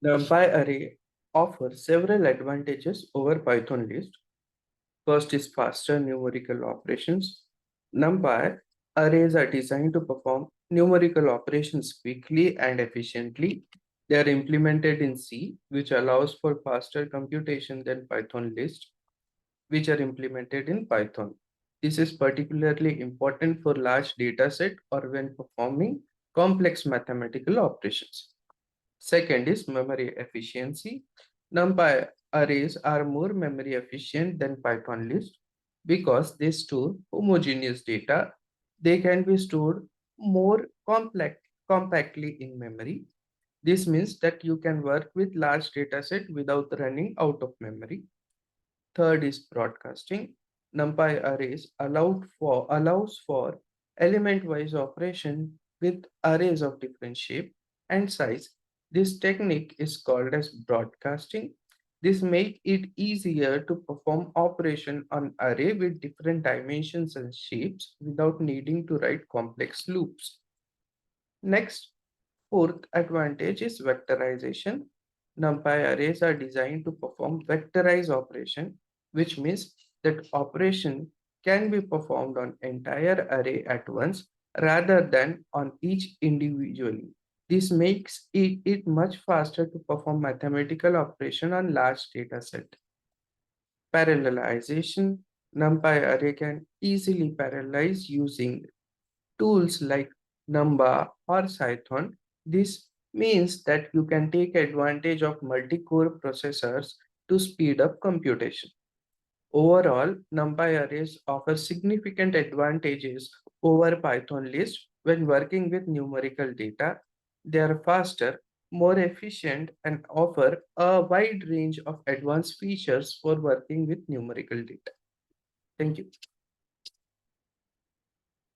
NumPy array offers several advantages over Python list. First is faster numerical operations. NumPy arrays are designed to perform numerical operations quickly and efficiently. They are implemented in C, which allows for faster computation than Python list, which are implemented in Python. This is particularly important for large dataset or when performing complex mathematical operations. Second is memory efficiency. NumPy arrays are more memory efficient than Python list because they store homogeneous data. They can be stored more compactly in memory. This means that you can work with large dataset without running out of memory. Third is broadcasting. NumPy arrays allows for element-wise operation with arrays of different shape and size. This technique is called as broadcasting. This makes it easier to perform operation on array with different dimensions and shapes without needing to write complex loops. Next, fourth advantage is vectorization. NumPy arrays are designed to perform vectorized operation, which means that operation can be performed on entire array at once rather than on each individually. This makes it much faster to perform mathematical operation on large data set. Parallelization. NumPy array can easily parallelize using tools like Numba or Python. This means that you can take advantage of multi-core processors to speed up computation. Overall, NumPy arrays offer significant advantages over Python list when working with numerical data. They are faster, more efficient, and offer a wide range of advanced features for working with numerical data. Thank you.